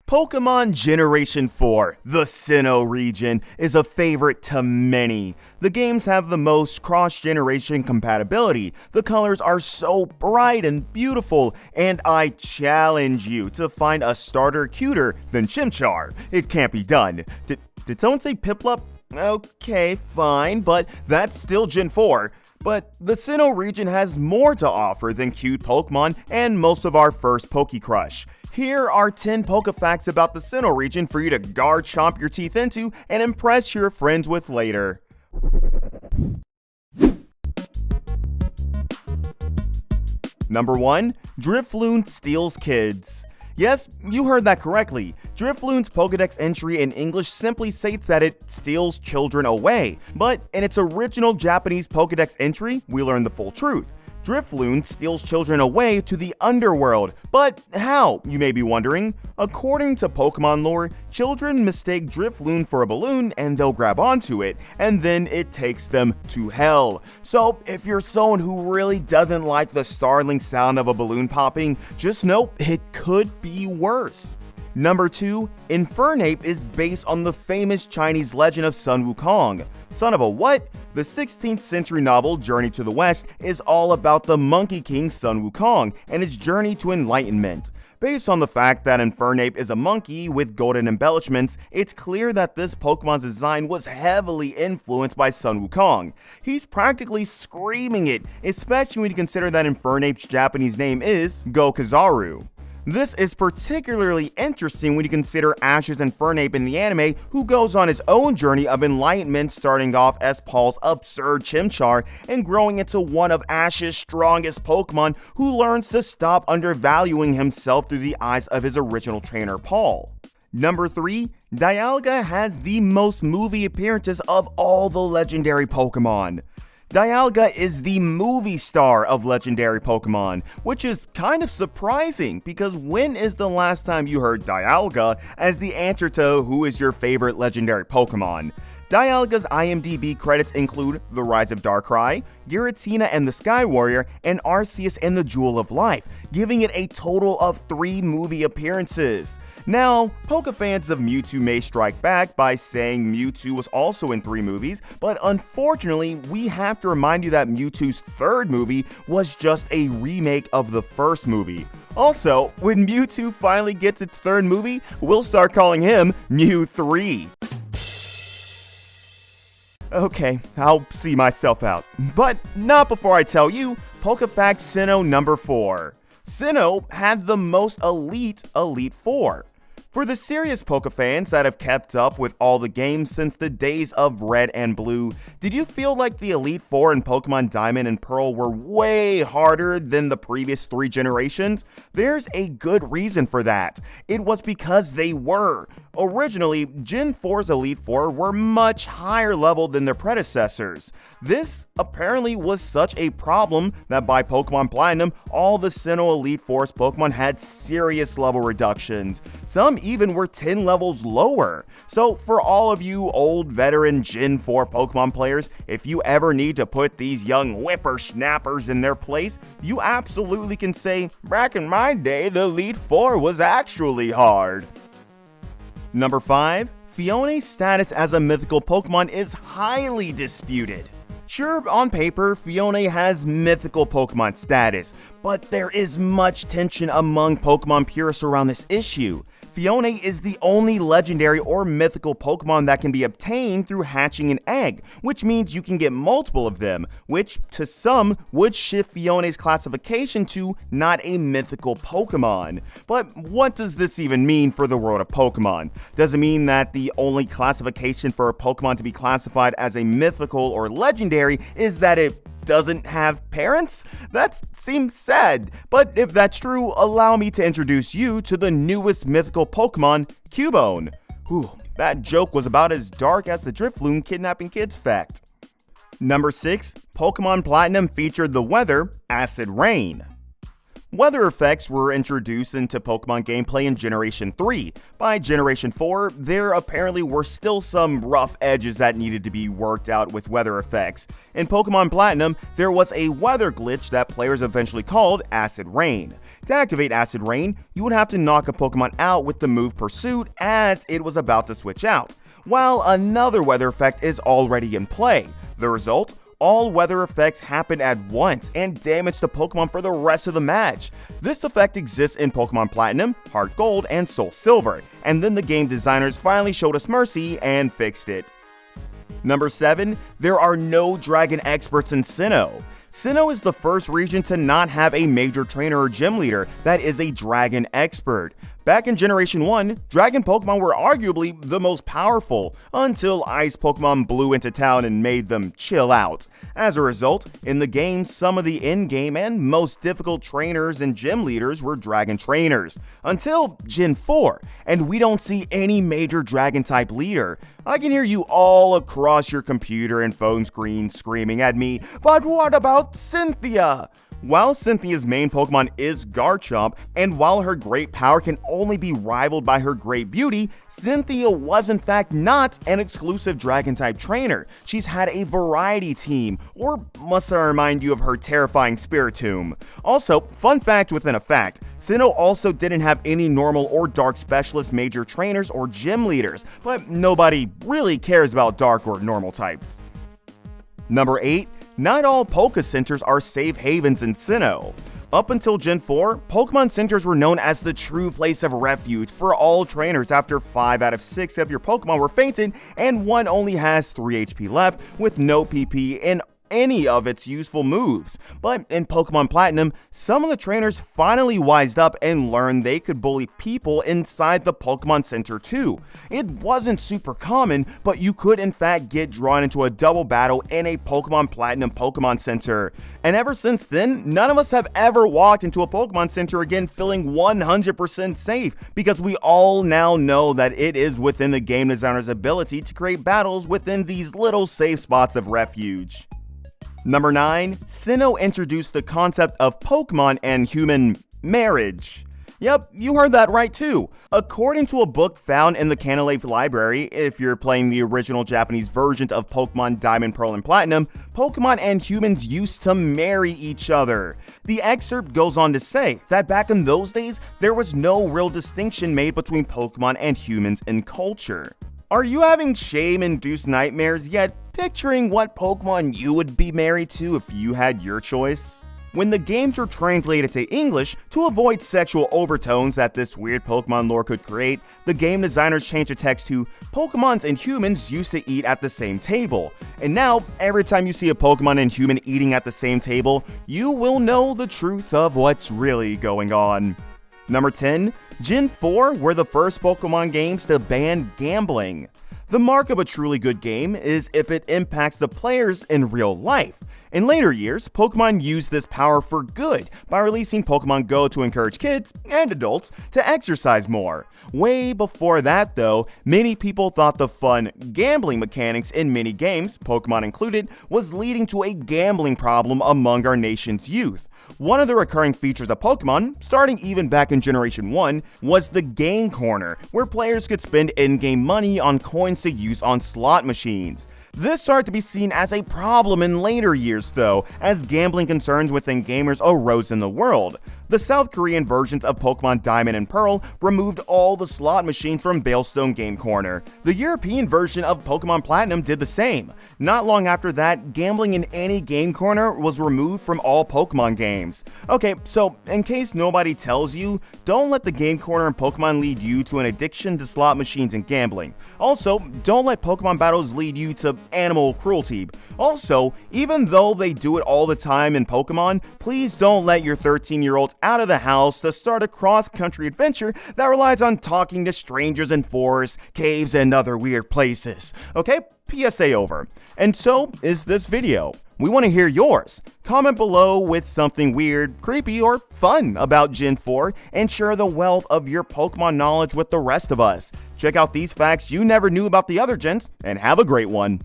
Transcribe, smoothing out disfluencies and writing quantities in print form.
Pokemon Generation 4, the Sinnoh Region, is a favorite to many. The games have the most cross-generation compatibility, the colors are so bright and beautiful, and I challenge you to find a starter cuter than Chimchar. It can't be done. Did someone say Piplup? Okay, fine, but that's still Gen 4. But the Sinnoh region has more to offer than cute Pokemon and most of our first Pokecrush. Here are 10 Pokefacts about the Sinnoh region for you to Garchomp your teeth into and impress your friends with later. Number 1. Drifloon steals kids. Yes, you heard that correctly. Drifloon's Pokedex entry in English simply states that it steals children away, but in its original Japanese Pokedex entry, we learn the full truth. Drifloon steals children away to the underworld. But how, you may be wondering? According to Pokemon lore, children mistake Drifloon for a balloon and they'll grab onto it, and then it takes them to hell. So if you're someone who really doesn't like the startling sound of a balloon popping, just know it could be worse. Number 2, Infernape is based on the famous Chinese legend of Sun Wukong. Son of a what? The 16th century novel Journey to the West is all about the Monkey King Sun Wukong and his journey to enlightenment. Based on the fact that Infernape is a monkey with golden embellishments, it's clear that this Pokemon's design was heavily influenced by Sun Wukong. He's practically screaming it, especially when you consider that Infernape's Japanese name is Gokazaru. This is particularly interesting when you consider Ash's Infernape in the anime, who goes on his own journey of enlightenment, starting off as Paul's absurd Chimchar and growing into one of Ash's strongest Pokemon, who learns to stop undervaluing himself through the eyes of his original trainer Paul. Number 3, Dialga has the most movie appearances of all the legendary Pokemon. Dialga is the movie star of legendary Pokemon, which is kind of surprising because when is the last time you heard Dialga as the answer to who is your favorite legendary Pokemon? Dialga's IMDb credits include The Rise of Darkrai, Giratina and the Sky Warrior, and Arceus and the Jewel of Life, giving it a total of 3 movie appearances. Now, Pokefans of Mewtwo may strike back by saying Mewtwo was also in 3 movies, but unfortunately, we have to remind you that Mewtwo's 3rd movie was just a remake of the 1st movie. Also, when Mewtwo finally gets its 3rd movie, we'll start calling him Mew 3. Okay, I'll see myself out. But not before I tell you, Pokefact Sinnoh number 4. Sinnoh had the most elite Elite Four. For the serious Pokefans that have kept up with all the games since the days of Red and Blue, did you feel like the Elite Four in Pokemon Diamond and Pearl were way harder than the previous 3 generations? There's a good reason for that. It was because they were. Originally, Gen 4's Elite Four were much higher level than their predecessors. This apparently was such a problem that by Pokemon Platinum, all the Sinnoh Elite Four's Pokemon had serious level reductions. Some even were 10 levels lower. So for all of you old veteran Gen 4 Pokemon players, if you ever need to put these young whippersnappers in their place, you absolutely can say, back in my day, the Elite Four was actually hard. Number 5, Fione's status as a mythical Pokemon is highly disputed. Sure, on paper, Phione has mythical Pokemon status, but there is much tension among Pokemon purists around this issue. Phione is the only legendary or mythical Pokemon that can be obtained through hatching an egg, which means you can get multiple of them, which to some would shift Fione's classification to not a mythical Pokemon. But what does this even mean for the world of Pokemon? Does it mean that the only classification for a Pokemon to be classified as a mythical or legendary is that it doesn't have parents? That seems sad, but if that's true, allow me to introduce you to the newest mythical Pokemon, Cubone. Whew, that joke was about as dark as the Drifloon kidnapping kids fact. Number 6, Pokemon Platinum featured the weather, Acid Rain. Weather effects were introduced into Pokemon gameplay in Generation 3. By Generation 4, there apparently were still some rough edges that needed to be worked out with weather effects. In Pokemon Platinum, there was a weather glitch that players eventually called Acid Rain. To activate Acid Rain, you would have to knock a Pokemon out with the move Pursuit as it was about to switch out, while another weather effect is already in play. The result? All weather effects happen at once and damage the Pokemon for the rest of the match. This effect exists in Pokemon Platinum, Heart Gold, and Soul Silver, and then the game designers finally showed us mercy and fixed it. Number 7. There are no dragon experts in Sinnoh. Sinnoh is the first region to not have a major trainer or gym leader that is a dragon expert. Back in Generation 1, dragon Pokemon were arguably the most powerful, until ice Pokemon blew into town and made them chill out. As a result, in the game, some of the in-game and most difficult trainers and gym leaders were dragon trainers, until Gen 4, and we don't see any major dragon-type leader. I can hear you all across your computer and phone screen screaming at me, but what about Cynthia? While Cynthia's main Pokemon is Garchomp, and while her great power can only be rivaled by her great beauty, Cynthia was in fact not an exclusive Dragon-type trainer. She's had a variety team, or must I remind you of her terrifying Spiritomb? Also, fun fact within a fact, Sinnoh also didn't have any normal or dark specialist major trainers or gym leaders, but nobody really cares about dark or normal types. Number 8. Not all Poké Centers are safe havens in Sinnoh. Up until Gen 4, Pokemon Centers were known as the true place of refuge for all trainers after 5 out of 6 of your Pokemon were fainted and one only has 3 HP left with no PP in any of its useful moves. But in Pokemon Platinum, some of the trainers finally wised up and learned they could bully people inside the Pokemon Center too. It wasn't super common, but you could in fact get drawn into a double battle in a Pokemon Platinum Pokemon Center. And ever since then, none of us have ever walked into a Pokemon Center again feeling 100% safe, because we all now know that it is within the game designer's ability to create battles within these little safe spots of refuge. Number 9. Sinnoh introduced the concept of Pokemon and human marriage. Yep, you heard that right too. According to a book found in the Canalave Library, if you're playing the original Japanese version of Pokemon Diamond, Pearl, and Platinum, Pokemon and humans used to marry each other. The excerpt goes on to say that back in those days, there was no real distinction made between Pokemon and humans in culture. Are you having shame-induced nightmares yet picturing what Pokemon you would be married to if you had your choice? When the games were translated to English, to avoid sexual overtones that this weird Pokemon lore could create, the game designers changed the text to Pokemons and humans used to eat at the same table. And now, every time you see a Pokemon and human eating at the same table, you will know the truth of what's really going on. Number 10. Gen 4 were the first Pokemon games to ban gambling. The mark of a truly good game is if it impacts the players in real life. In later years, Pokemon used this power for good by releasing Pokemon Go to encourage kids and adults to exercise more. Way before that though, many people thought the fun gambling mechanics in many games, Pokemon included, was leading to a gambling problem among our nation's youth. One of the recurring features of Pokemon, starting even back in Generation 1, was the Game Corner, where players could spend in-game money on coins to use on slot machines. This started to be seen as a problem in later years though, as gambling concerns within gamers arose in the world. The South Korean versions of Pokemon Diamond and Pearl removed all the slot machines from Veilstone Game Corner. The European version of Pokemon Platinum did the same. Not long after that, gambling in any game corner was removed from all Pokemon games. Okay, so in case nobody tells you, don't let the game corner in Pokemon lead you to an addiction to slot machines and gambling. Also, don't let Pokemon battles lead you to animal cruelty. Also, even though they do it all the time in Pokemon, please don't let your 13-year-old out of the house to start a cross-country adventure that relies on talking to strangers in forests, caves, and other weird places. Okay, PSA over. And so is this video. We want to hear yours. Comment below with something weird, creepy, or fun about Gen 4 and share the wealth of your Pokemon knowledge with the rest of us. Check out these facts you never knew about the other gens, and have a great one.